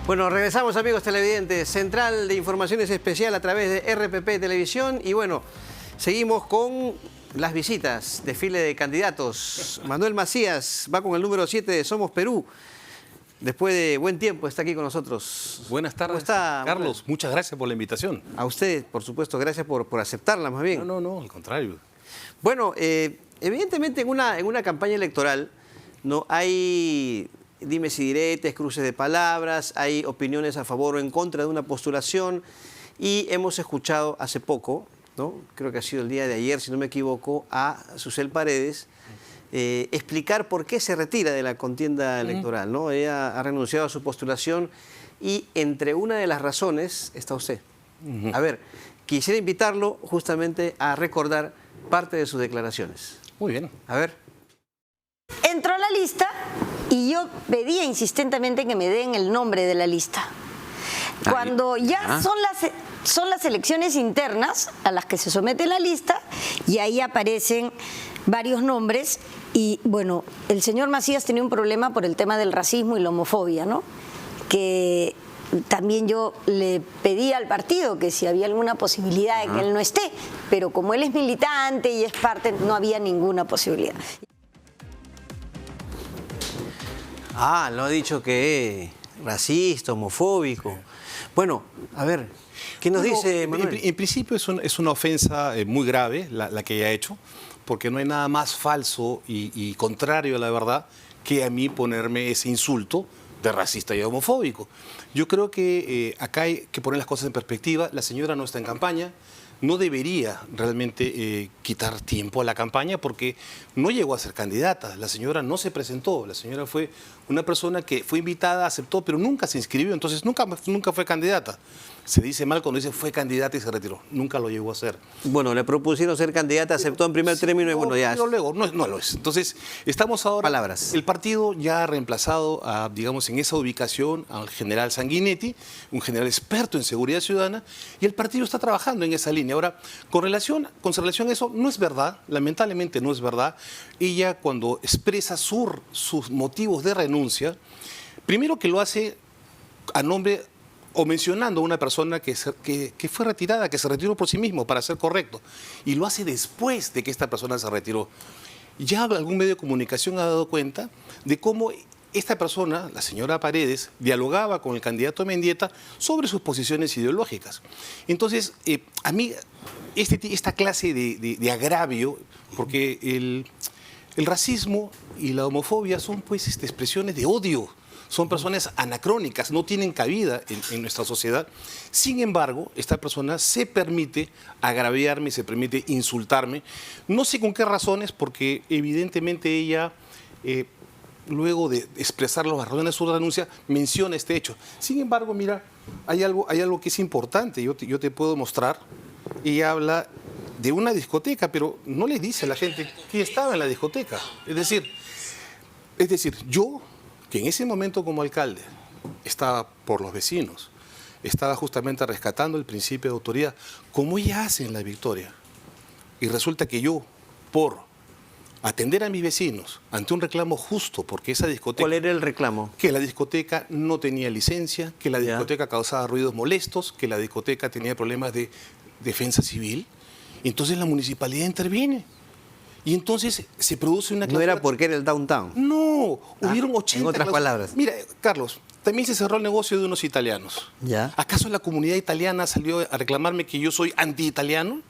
Bueno, regresamos, amigos televidentes. Central de Informaciones Especial a través de RPP Televisión. Y bueno, seguimos con las visitas, desfile de candidatos. Manuel Macías va con el número 7 de Somos Perú. Después de buen tiempo está aquí con nosotros. Buenas tardes, ¿Cómo está, Carlos? Manuel? Muchas gracias por la invitación. A usted, por supuesto, gracias por aceptarla más bien. No, al contrario. Bueno, evidentemente en una campaña electoral no hay dimes y diretes, cruces de palabras, hay opiniones a favor o en contra de una postulación y hemos escuchado hace poco, ¿no? Creo que ha sido el día de ayer, si no me equivoco, a Susel Paredes explicar por qué se retira de la contienda electoral, ¿no? Ella ha renunciado a su postulación y entre una de las razones está usted. A ver, quisiera invitarlo justamente a recordar parte de sus declaraciones. Muy bien. A ver. Entró a la lista y yo pedía insistentemente que me den el nombre de la lista. Cuando ya son las elecciones internas a las que se somete la lista y ahí aparecen varios nombres y bueno, el señor Macías tenía un problema por el tema del racismo y la homofobia, ¿no? Que también yo le pedí al partido que si había alguna posibilidad de que él no esté, pero como él es militante y es parte, no había ninguna posibilidad. Ah, lo ha dicho que es racista, homofóbico. Bueno, a ver, ¿qué nos dice Manuel? En principio es una ofensa muy grave la que ella ha hecho, porque no hay nada más falso y contrario a la verdad que a mí ponerme ese insulto de racista y homofóbico. Yo creo que acá hay que poner las cosas en perspectiva. La señora no está en campaña, no debería realmente quitar tiempo a la campaña porque no llegó a ser candidata. La señora no se presentó, la señora fue una persona que fue invitada, aceptó, pero nunca se inscribió, entonces nunca fue candidata. Se dice mal cuando dice fue candidata y se retiró. Nunca lo llegó a ser. Bueno, le propusieron ser candidata, aceptó en primer término y bueno, ya. Pero luego no lo es. Entonces, estamos ahora... Palabras. El partido ya ha reemplazado, digamos, en esa ubicación al general Sanguinetti, un general experto en seguridad ciudadana, y el partido está trabajando en esa línea. Ahora, con relación a eso, no es verdad, lamentablemente no es verdad. Ella, cuando expresa sus motivos de renuncia, primero que lo hace a nombre o mencionando a una persona que fue retirada, que se retiró por sí mismo, para ser correcto, y lo hace después de que esta persona se retiró. Ya algún medio de comunicación ha dado cuenta de cómo esta persona, la señora Paredes, dialogaba con el candidato Mendieta sobre sus posiciones ideológicas. Entonces, a mí, esta clase de agravio, porque el racismo y la homofobia son pues expresiones de odio. Son personas anacrónicas, no tienen cabida en nuestra sociedad. Sin embargo, esta persona se permite agraviarme, se permite insultarme. No sé con qué razones, porque evidentemente ella, luego de expresar las razones de su renuncia, menciona este hecho. Sin embargo, mira, hay algo que es importante, yo te puedo mostrar. Ella habla de una discoteca, pero no le dice a la gente que estaba en la discoteca. Es decir, yo, que en ese momento como alcalde estaba por los vecinos, estaba justamente rescatando el principio de autoridad, como ella hace en La Victoria. Y resulta que yo, por atender a mis vecinos ante un reclamo justo, porque esa discoteca... ¿Cuál era el reclamo? Que la discoteca no tenía licencia, que la discoteca causaba ruidos molestos, que la discoteca tenía problemas de defensa civil. Entonces la municipalidad interviene. Y entonces se produce una... No era porque era el downtown. No, hubieron 80... En otras palabras. Mira, Carlos, también se cerró el negocio de unos italianos. ¿Ya? ¿Acaso la comunidad italiana salió a reclamarme que yo soy anti-italiano?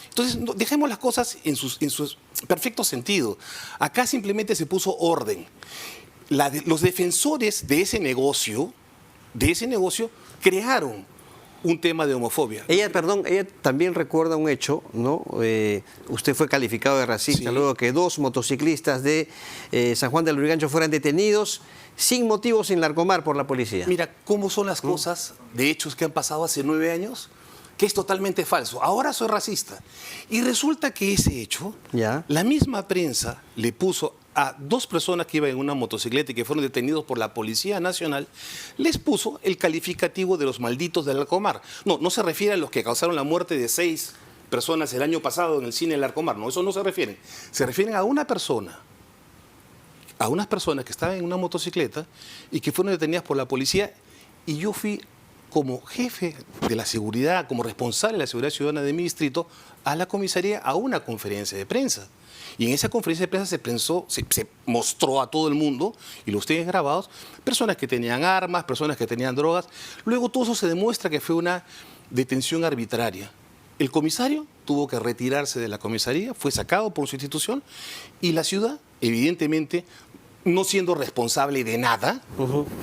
Entonces, dejemos las cosas en su perfecto sentido. Acá simplemente se puso orden. Los defensores de ese negocio crearon un tema de homofobia. Ella también recuerda un hecho, ¿no? Usted fue calificado de racista, sí, luego que 2 motociclistas de San Juan del Lurigancho fueran detenidos sin motivos en Larcomar por la policía. Mira cómo son las cosas de hechos que han pasado hace 9 años, que es totalmente falso. Ahora soy racista. Y resulta que ese hecho, la misma prensa le puso a 2 personas que iban en una motocicleta y que fueron detenidos por la Policía Nacional, les puso el calificativo de los malditos del Larcomar. No se refiere a los que causaron la muerte de 6 personas el año pasado en el cine del Larcomar. No, eso no se refieren. Se refieren a una persona, a unas personas que estaban en una motocicleta y que fueron detenidas por la policía y yo fui como jefe de la seguridad, como responsable de la seguridad ciudadana de mi distrito, a la comisaría a una conferencia de prensa. Y en esa conferencia de prensa se mostró a todo el mundo, y los tienen grabados, personas que tenían armas, personas que tenían drogas. Luego todo eso se demuestra que fue una detención arbitraria. El comisario tuvo que retirarse de la comisaría, fue sacado por su institución, y la ciudad, evidentemente, no siendo responsable de nada,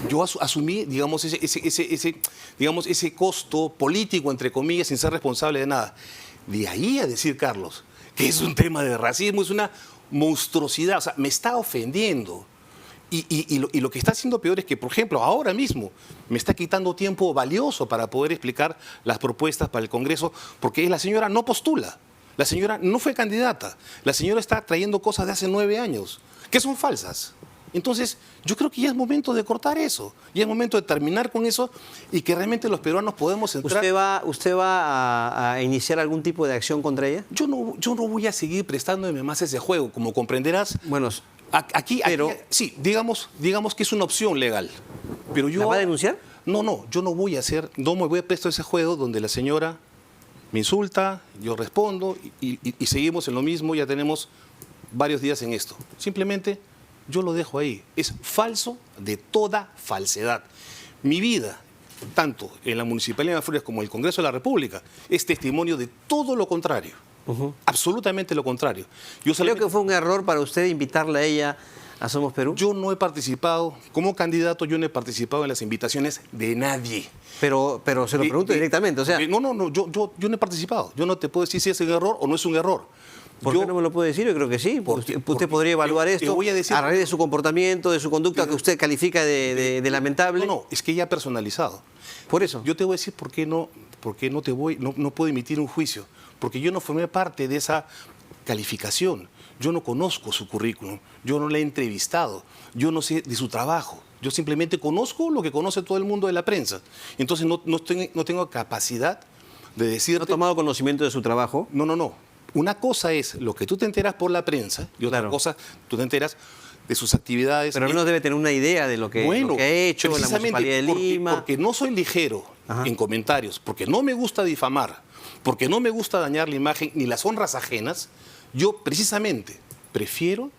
yo asumí, digamos, ese costo político, entre comillas, sin ser responsable de nada. De ahí a decir, Carlos, que es un tema de racismo, es una monstruosidad, o sea, me está ofendiendo. Y lo que está haciendo peor es que, por ejemplo, ahora mismo me está quitando tiempo valioso para poder explicar las propuestas para el Congreso, porque la señora no postula, la señora no fue candidata, la señora está trayendo cosas de hace 9 años, que son falsas. Entonces, yo creo que ya es momento de cortar eso, ya es momento de terminar con eso y que realmente los peruanos podemos entrar. ¿Usted va a iniciar algún tipo de acción contra ella? Yo no voy a seguir prestándome más a ese juego, como comprenderás. Bueno, aquí sí, digamos que es una opción legal. Pero yo, ¿la va a denunciar? No, yo no me voy a prestar ese juego donde la señora me insulta, yo respondo y seguimos en lo mismo, ya tenemos varios días en esto. Simplemente yo lo dejo ahí. Es falso de toda falsedad. Mi vida, tanto en la Municipalidad de Miraflores como en el Congreso de la República, es testimonio de todo lo contrario. Absolutamente lo contrario. Creo que fue un error para usted invitarla a ella a Somos Perú. Yo no he participado, como candidato, yo no he participado en las invitaciones de nadie. Pero se lo pregunto directamente, o sea... No, yo no he participado. Yo no te puedo decir si es un error o no es un error. ¿Por qué no me lo puede decir? Yo creo que sí. Usted podría evaluar esto a raíz de su comportamiento, de su conducta que usted califica de lamentable. No, es que ya ha personalizado. Por eso. Yo te voy a decir por qué no puedo emitir un juicio. Porque yo no formé parte de esa calificación. Yo no conozco su currículum, yo no le he entrevistado, yo no sé de su trabajo. Yo simplemente conozco lo que conoce todo el mundo de la prensa. Entonces no tengo capacidad de decirte... ¿No ha tomado conocimiento de su trabajo? No. Una cosa es lo que tú te enteras por la prensa y otra cosa, tú te enteras de sus actividades. Pero al menos debe tener una idea de lo que ha hecho en la Municipalidad de Lima. Porque no soy ligero en comentarios, porque no me gusta difamar, porque no me gusta dañar la imagen ni las honras ajenas, yo precisamente prefiero,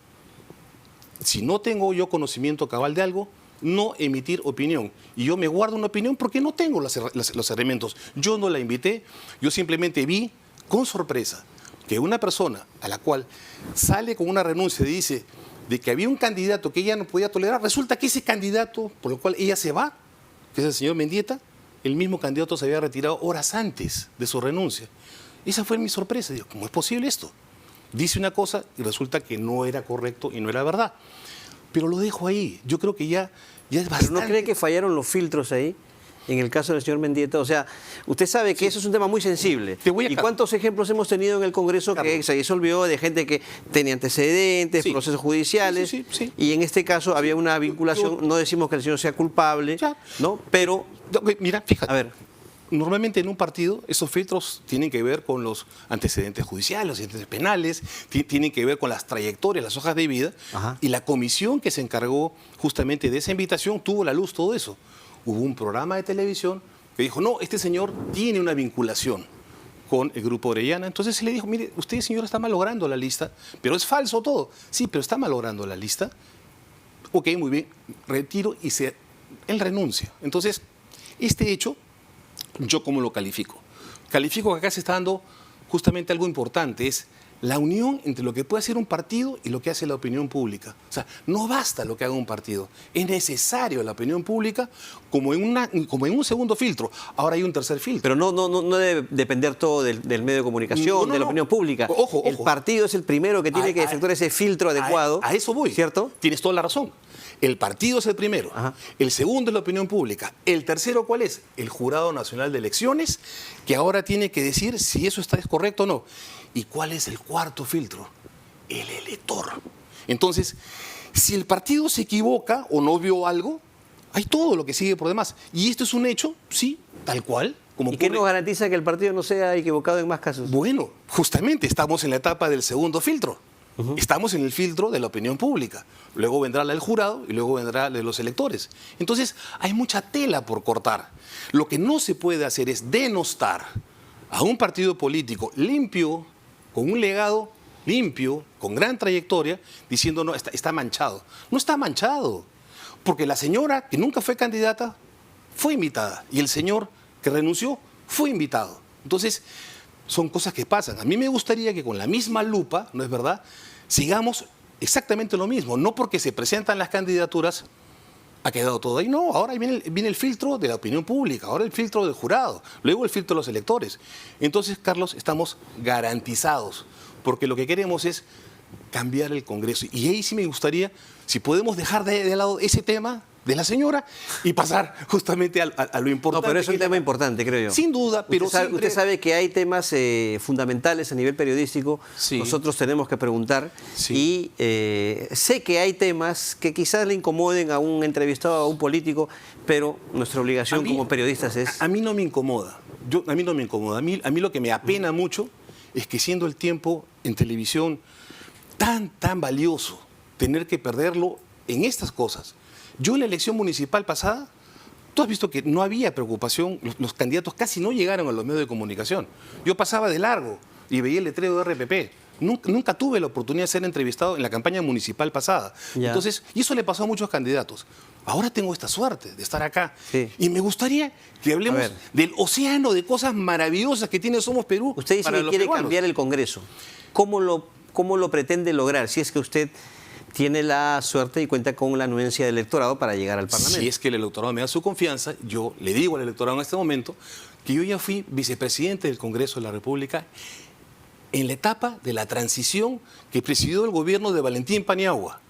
si no tengo yo conocimiento cabal de algo, no emitir opinión. Y yo me guardo una opinión porque no tengo los elementos. Yo no la invité, yo simplemente vi con sorpresa que una persona a la cual sale con una renuncia y dice de que había un candidato que ella no podía tolerar, resulta que ese candidato por el cual ella se va, que es el señor Mendieta, el mismo candidato se había retirado horas antes de su renuncia. Esa fue mi sorpresa. Digo, ¿cómo es posible esto? Dice una cosa y resulta que no era correcto y no era verdad. Pero lo dejo ahí. Yo creo que ya es bastante... ¿Pero no cree que fallaron los filtros ahí? En el caso del señor Mendieta, o sea, usted sabe que eso es un tema muy sensible. ¿Y cuántos ejemplos hemos tenido en el Congreso que se disolvió de gente que tenía antecedentes, procesos judiciales? Y en este caso había una vinculación, no decimos que el señor sea culpable, ¿no? Pero... Mira, fíjate. A ver. Normalmente en un partido esos filtros tienen que ver con los antecedentes judiciales, los antecedentes penales, tienen que ver con las trayectorias, las hojas de vida. Y la comisión que se encargó justamente de esa invitación tuvo a la luz todo eso. Hubo un programa de televisión que dijo, no, este señor tiene una vinculación con el Grupo Orellana. Entonces se le dijo, mire, usted, señor, está malogrando la lista, pero es falso todo. Sí, pero está malogrando la lista. Ok, muy bien, retiro y él renuncia. Entonces, este hecho, ¿yo cómo lo califico? Califico que acá se está dando justamente algo importante, es la unión entre lo que puede hacer un partido y lo que hace la opinión pública. O sea, no basta lo que haga un partido, es necesario la opinión pública como en un segundo filtro. Ahora hay un tercer filtro. Pero no debe depender todo del medio de comunicación, de la opinión pública. Ojo. El partido es el primero que tiene que efectuar ese filtro adecuado. A eso voy. ¿Cierto? Tienes toda la razón. El partido es el primero. El segundo es la opinión pública. El tercero, ¿cuál es? El Jurado Nacional de Elecciones, que ahora tiene que decir si eso es correcto o no. ¿Y cuál es el cuarto filtro? El elector. Entonces, si el partido se equivoca o no vio algo, hay todo lo que sigue por demás. Y esto es un hecho, sí, tal cual. ¿Y qué nos garantiza que el partido no sea equivocado en más casos? Bueno, justamente estamos en la etapa del segundo filtro. Estamos en el filtro de la opinión pública. Luego vendrá la del jurado y luego vendrá la de los electores. Entonces, hay mucha tela por cortar. Lo que no se puede hacer es denostar a un partido político limpio, con un legado limpio, con gran trayectoria, diciendo, no, está manchado. No está manchado, porque la señora que nunca fue candidata fue invitada y el señor que renunció fue invitado. Entonces, son cosas que pasan. A mí me gustaría que con la misma lupa, ¿no es verdad?, sigamos exactamente lo mismo. No porque se presentan las candidaturas ha quedado todo ahí. No, ahora viene el filtro de la opinión pública, ahora el filtro del jurado, luego el filtro de los electores. Entonces, Carlos, estamos garantizados, porque lo que queremos es cambiar el Congreso. Y ahí sí me gustaría, si podemos dejar de lado ese tema de la señora y pasar justamente a lo importante. No, pero es un tema importante, creo yo. Sin duda, pero usted sabe que hay temas fundamentales a nivel periodístico. Sí. Nosotros tenemos que preguntar. Sí. Y sé que hay temas que quizás le incomoden a un entrevistado, a un político, pero nuestra obligación como periodistas es... A mí no me incomoda. A mí no me incomoda. A mí lo que me apena mucho es que siendo el tiempo en televisión tan valioso, tener que perderlo en estas cosas. Yo en la elección municipal pasada, tú has visto que no había preocupación, los candidatos casi no llegaron a los medios de comunicación. Yo pasaba de largo y veía el letrero de RPP. Nunca tuve la oportunidad de ser entrevistado en la campaña municipal pasada. Ya. Entonces, y eso le pasó a muchos candidatos. Ahora tengo esta suerte de estar acá. Sí. Y me gustaría que hablemos del océano de cosas maravillosas que tiene Somos Perú. Usted dice que quiere cambiar el Congreso. ¿Cómo lo pretende lograr? Si es que usted tiene la suerte y cuenta con la anuencia del electorado para llegar al Parlamento. Si es que el electorado me da su confianza, yo le digo al electorado en este momento que yo ya fui vicepresidente del Congreso de la República en la etapa de la transición que presidió el gobierno de Valentín Paniagua.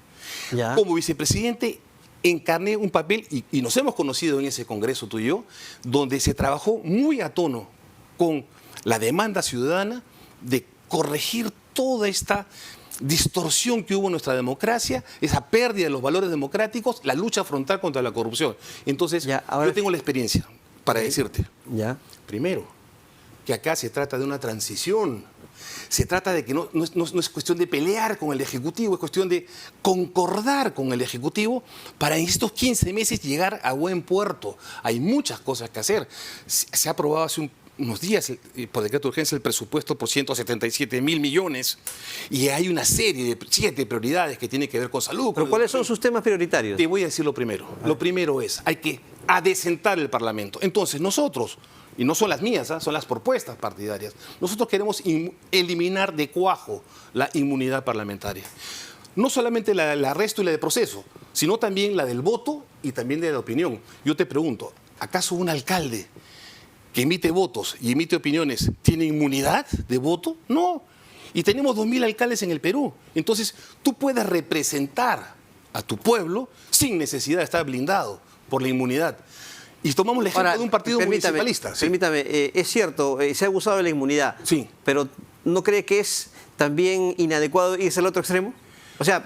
¿Ya? Como vicepresidente encarné un papel, y nos hemos conocido en ese Congreso tú y yo, donde se trabajó muy a tono con la demanda ciudadana de corregir toda esta distorsión que hubo en nuestra democracia, esa pérdida de los valores democráticos, la lucha frontal contra la corrupción. Entonces, yo tengo la experiencia para decirte. Primero, que acá se trata de una transición. Se trata de que no es cuestión de pelear con el Ejecutivo, es cuestión de concordar con el Ejecutivo para en estos 15 meses llegar a buen puerto. Hay muchas cosas que hacer. Se ha aprobado hace unos días, por decreto de urgencia, el presupuesto por 177.000 millones y hay una serie de 7 prioridades que tienen que ver con salud. ¿Pero cuáles son sus temas prioritarios? Te voy a decir lo primero. Lo primero es, hay que adecentar el Parlamento. Entonces, nosotros, y no son las mías, son las propuestas partidarias, nosotros queremos eliminar de cuajo la inmunidad parlamentaria. No solamente la arresto y la de proceso, sino también la del voto y también de la opinión. Yo te pregunto, ¿acaso un alcalde que emite votos y emite opiniones tiene inmunidad de voto? No. Y tenemos 2.000 alcaldes en el Perú. Entonces, tú puedes representar a tu pueblo sin necesidad de estar blindado por la inmunidad. Y tomamos el ejemplo de un partido municipalista. Permítame, es cierto, se ha abusado de la inmunidad. Sí. Pero ¿no cree que es también inadecuado irse al otro extremo? O sea,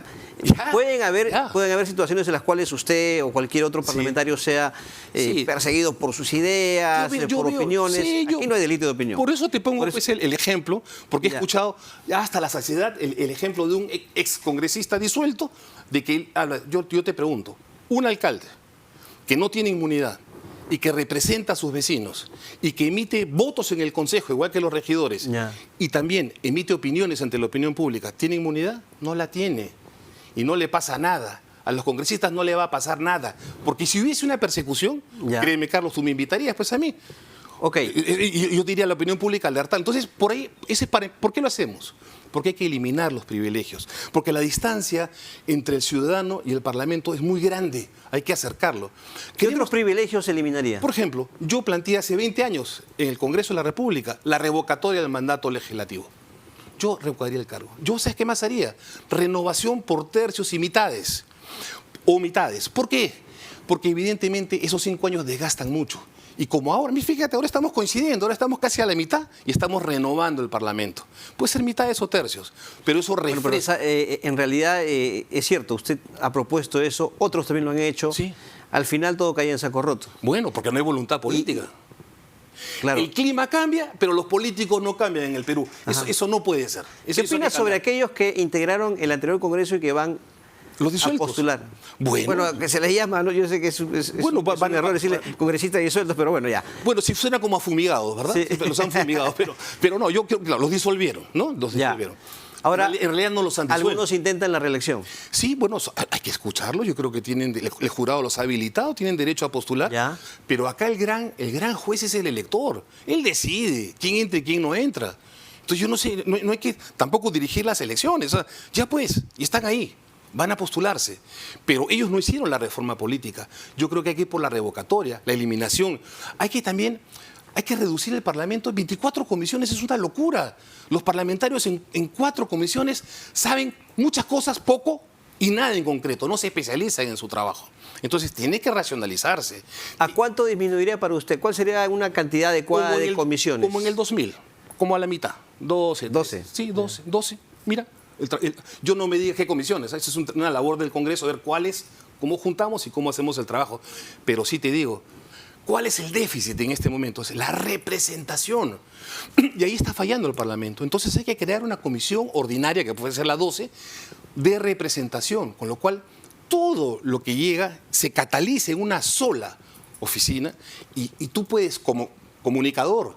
pueden haber situaciones en las cuales usted o cualquier otro parlamentario sea perseguido por sus ideas, por opiniones. Aquí no hay delito de opinión. Por eso te pongo el ejemplo, porque he escuchado hasta la saciedad el ejemplo de un excongresista disuelto, de que él habla. Yo te pregunto, un alcalde que no tiene inmunidad y que representa a sus vecinos y que emite votos en el Consejo, igual que los regidores, y también emite opiniones ante la opinión pública, ¿tiene inmunidad? No la tiene. Y no le pasa nada. A los congresistas no le va a pasar nada. Porque si hubiese una persecución, créeme, Carlos, tú me invitarías pues a mí. Yo diría a la opinión pública alertar. Entonces, por ahí, ¿por qué lo hacemos? Porque hay que eliminar los privilegios. Porque la distancia entre el ciudadano y el Parlamento es muy grande. Hay que acercarlo. ¿Qué otros privilegios se eliminaría? Por ejemplo, yo planteé hace 20 años en el Congreso de la República la revocatoria del mandato legislativo. Yo revocaría el cargo. Yo, ¿sabes qué más haría? Renovación por tercios y mitades. O mitades. ¿Por qué? Porque evidentemente esos 5 años desgastan mucho. Y como ahora, fíjate, ahora estamos coincidiendo, ahora estamos casi a la mitad y estamos renovando el Parlamento. Puede ser mitades o tercios, pero eso refresca. En realidad es cierto, usted ha propuesto eso, otros también lo han hecho. Sí. Al final todo cae en saco roto. Bueno, porque no hay voluntad política. Claro. El clima cambia, pero los políticos no cambian en el Perú. Eso no puede ser. ¿Qué opinas sobre aquellos que integraron el anterior Congreso y que van los a disueltos? postular? Bueno, Que se les llama, ¿no? Yo sé que es un error decirle congresistas disueltos, pero bueno, ya. Bueno, si suena como a fumigados, ¿verdad? Sí. Los han fumigado, pero no, yo creo que los disolvieron, ¿no? Los disolvieron. Ahora, en realidad no los han disuelto. Algunos intentan la reelección. Sí, bueno, hay que escucharlo. Yo creo que el jurado los ha habilitado, tienen derecho a postular. Ya. Pero acá el gran juez es el elector. Él decide quién entra y quién no entra. Entonces yo no sé, no hay que tampoco dirigir las elecciones. O sea, ya pues, y están ahí. Van a postularse, pero ellos no hicieron la reforma política. Yo creo que hay que ir por la revocatoria, la eliminación. Hay que reducir el Parlamento. 24 comisiones es una locura. Los parlamentarios en 4 comisiones saben muchas cosas, poco y nada en concreto. No se especializan en su trabajo. Entonces tiene que racionalizarse. ¿A cuánto disminuiría para usted? ¿Cuál sería una cantidad adecuada de comisiones? Como en el 2000, como a la mitad. 12. 12. Sí, 12. Mira. Yo no me diga qué comisiones, esa es una labor del Congreso, ver cuáles, cómo juntamos y cómo hacemos el trabajo. Pero sí te digo, ¿cuál es el déficit en este momento? Es la representación. Y ahí está fallando el Parlamento. Entonces hay que crear una comisión ordinaria, que puede ser la 12, de representación, con lo cual todo lo que llega se cataliza en una sola oficina y tú puedes, como comunicador,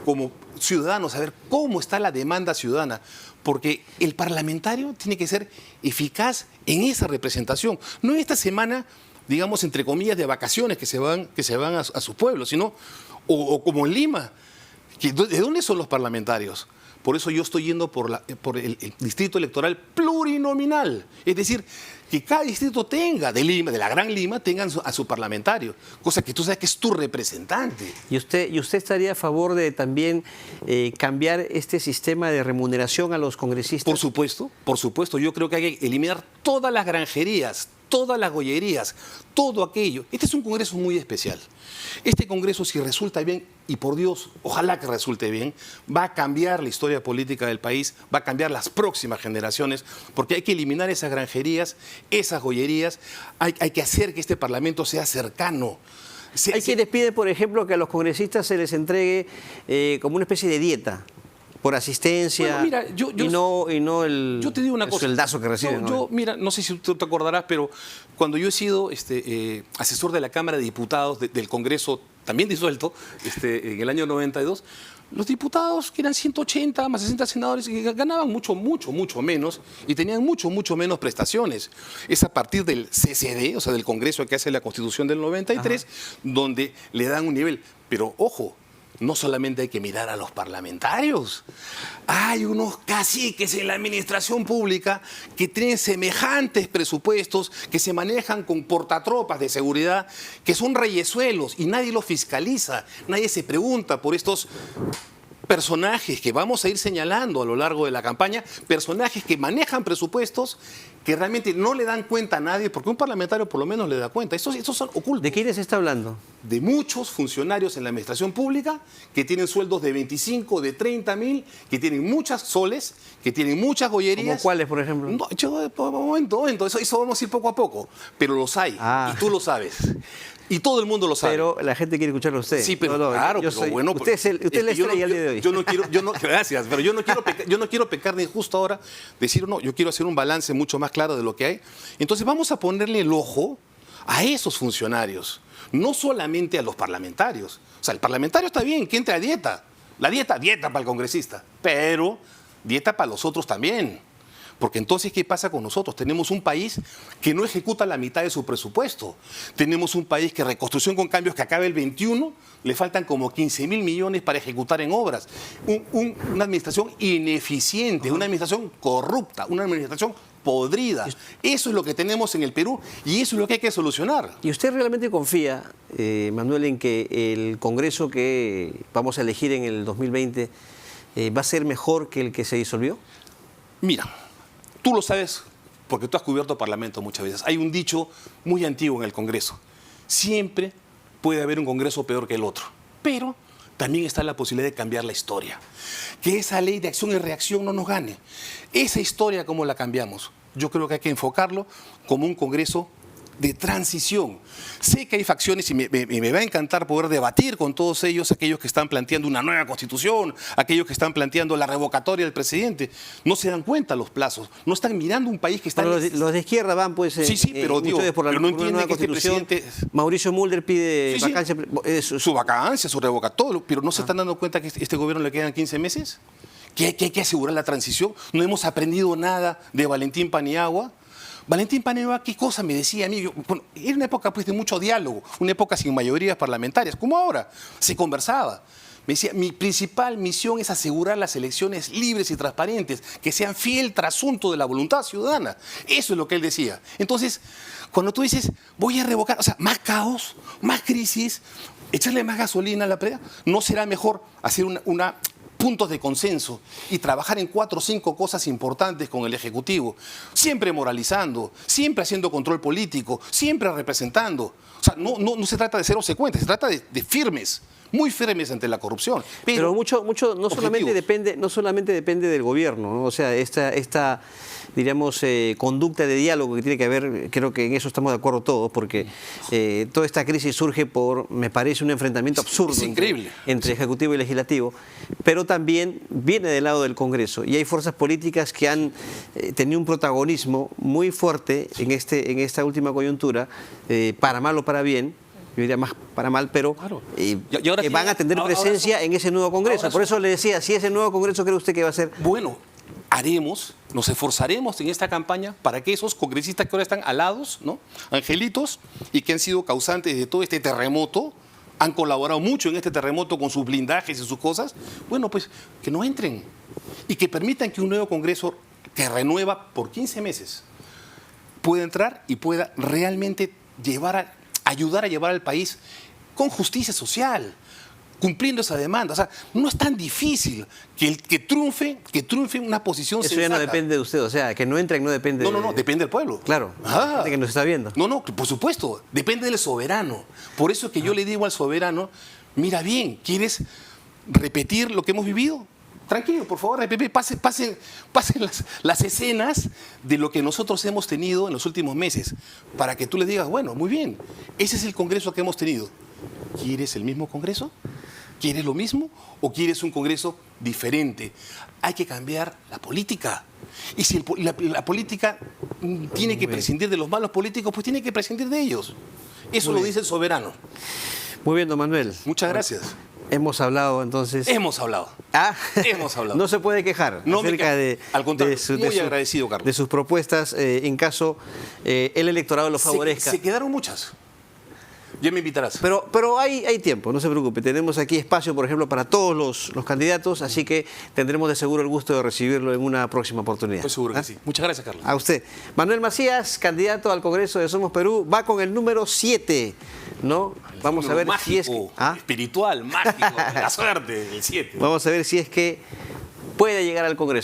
como ciudadano, saber cómo está la demanda ciudadana. Porque el parlamentario tiene que ser eficaz en esa representación. No en esta semana, digamos, entre comillas, de vacaciones que se van a su pueblo, sino, o como en Lima, ¿de dónde son los parlamentarios? Por eso yo estoy yendo por el distrito electoral plurinominal. Es decir, que cada distrito tenga, de la Gran Lima, tengan a su parlamentario. Cosa que tú sabes que es tu representante. ¿Y usted estaría a favor de también cambiar este sistema de remuneración a los congresistas? Por supuesto. Yo creo que hay que eliminar todas las granjerías, todas las gollerías, todo aquello. Este es un congreso muy especial. Este congreso, si resulta bien, y por Dios, ojalá que resulte bien, va a cambiar la historia política del país, va a cambiar las próximas generaciones, porque hay que eliminar esas granjerías, esas gollerías, hay que hacer que este Parlamento sea cercano. Hay quienes piden, por ejemplo, que a los congresistas se les entregue como una especie de dieta por asistencia. Bueno, mira, y no el yo te digo una cosa, sueldazo que reciben. Mira, no sé si tú te acordarás, pero cuando yo he sido asesor de la Cámara de Diputados del Congreso, también disuelto, en el año 92, los diputados, que eran 180 más 60 senadores, ganaban mucho menos y tenían mucho menos prestaciones. Es a partir del CCD, o sea, del Congreso que hace la Constitución del 93, donde le dan un nivel. Pero, ojo, no solamente hay que mirar a los parlamentarios. Hay unos caciques en la administración pública que tienen semejantes presupuestos, que se manejan con portatropas de seguridad, que son reyesuelos y nadie los fiscaliza. Nadie se pregunta por estos personajes que vamos a ir señalando a lo largo de la campaña, personajes que manejan presupuestos que realmente no le dan cuenta a nadie, porque un parlamentario por lo menos le da cuenta. Estos son ocultos. ¿De quiénes está hablando? De muchos funcionarios en la administración pública que tienen sueldos de 25, de 30 mil, que tienen muchas soles, que tienen muchas gollerías. ¿Cómo cuáles, por ejemplo? No, momento, eso vamos a ir poco a poco, pero los hay, y tú lo sabes. Y todo el mundo lo sabe. Pero la gente quiere escucharlo a usted. Sí, pero claro, bueno. Usted es la estrella el día de hoy. Gracias, pero yo no quiero pecar ni justo ahora decir no, yo quiero hacer un balance mucho más claro de lo que hay. Entonces vamos a ponerle el ojo a esos funcionarios, no solamente a los parlamentarios. O sea, el parlamentario está bien, que entre a dieta. La dieta para el congresista, pero dieta para los otros también. Porque entonces, ¿qué pasa con nosotros? Tenemos un país que no ejecuta la mitad de su presupuesto. Tenemos un país que reconstrucción con cambios que acaba el 21, le faltan como 15.000 millones para ejecutar en obras. Una administración ineficiente, una administración corrupta, una administración podrida. Eso es lo que tenemos en el Perú y eso es lo que hay que solucionar. ¿Y usted realmente confía, Manuel, en que el Congreso que vamos a elegir en el 2020 va a ser mejor que el que se disolvió? Mira, tú lo sabes porque tú has cubierto Parlamento muchas veces. Hay un dicho muy antiguo en el Congreso. Siempre puede haber un Congreso peor que el otro. Pero también está la posibilidad de cambiar la historia. Que esa ley de acción y reacción no nos gane. Esa historia, ¿cómo la cambiamos? Yo creo que hay que enfocarlo como un Congreso de transición. Sé que hay facciones y me va a encantar poder debatir con todos ellos, aquellos que están planteando una nueva constitución, aquellos que están planteando la revocatoria del presidente. No se dan cuenta los plazos, no están mirando un país que está... Pero los de izquierda van, pues, sí, pero, digo, por la, pero no por una entienden nueva que este constitución. presidente... Mauricio Mulder pide Sí, sí. vacancia. Su vacancia, su revocatorio, pero ¿no se están dando cuenta que este gobierno le quedan 15 meses? Que hay que asegurar la transición. No hemos aprendido nada de Valentín Paniagua. Valentín Paniagua, ¿qué cosa me decía a mí? Bueno, era una época pues, de mucho diálogo, una época sin mayorías parlamentarias, como ahora. Se conversaba. Me decía, mi principal misión es asegurar las elecciones libres y transparentes, que sean fiel trasunto de la voluntad ciudadana. Eso es lo que él decía. Entonces, cuando tú dices, voy a revocar, o sea, más caos, más crisis, echarle más gasolina a la pelea, ¿no será mejor hacer una puntos de consenso y trabajar en 4 o 5 cosas importantes con el Ejecutivo, siempre moralizando, siempre haciendo control político, siempre representando? O sea, no se trata de ser obsecuentes, se trata de firmes, muy firmes ante la corrupción. Pero mucho no solamente depende del gobierno, ¿no? O sea, esta diríamos, conducta de diálogo que tiene que haber, creo que en eso estamos de acuerdo todos, porque toda esta crisis surge por, me parece, un enfrentamiento absurdo entre Ejecutivo y Legislativo, pero también viene del lado del Congreso, y hay fuerzas políticas que han tenido un protagonismo muy fuerte en esta última coyuntura, para mal o para bien. Yo diría más para mal, pero claro. Van a tener presencia en ese nuevo Congreso. Por eso le decía, si ese nuevo Congreso cree usted que va a ser... Bueno, nos esforzaremos en esta campaña para que esos congresistas que ahora están alados, ¿no? Angelitos, y que han sido causantes de todo este terremoto, han colaborado mucho en este terremoto con sus blindajes y sus cosas, bueno, pues que no entren y que permitan que un nuevo Congreso que renueva por 15 meses pueda entrar y pueda realmente ayudar a llevar al país con justicia social, cumpliendo esa demanda. O sea, no es tan difícil que triunfe una posición Eso sensata. ya no depende de usted, o sea, que no entren no depende No, depende del pueblo. Claro, gente que nos está viendo. No, por supuesto, depende del soberano. Por eso es que yo le digo al soberano, mira bien, ¿quieres repetir lo que hemos vivido? Tranquilo, por favor, pasen las escenas de lo que nosotros hemos tenido en los últimos meses, para que tú le digas, bueno, muy bien, ese es el Congreso que hemos tenido. ¿Quieres el mismo Congreso? ¿Quieres lo mismo o quieres un Congreso diferente? Hay que cambiar la política. Y si la política tiene que prescindir de los malos políticos, pues tiene que prescindir de ellos. Eso lo dice el soberano. Muy bien, don Manuel. Muchas gracias. Hemos hablado, entonces... Hemos hablado. Hemos hablado. No se puede quejar acerca al contrario, muy agradecido, Carlos. de sus propuestas, en caso el electorado lo favorezca. Se quedaron muchas. Ya me invitarás. Pero hay tiempo, no se preocupe. Tenemos aquí espacio, por ejemplo, para todos los candidatos, así que tendremos de seguro el gusto de recibirlo en una próxima oportunidad. Estoy seguro que sí. Muchas gracias, Carlos. A usted. Manuel Macías, candidato al Congreso de Somos Perú, va con el número 7, ¿no? Vamos a ver mágico, si es que... espiritual, mágico, la suerte, el 7. Vamos a ver si es que puede llegar al Congreso.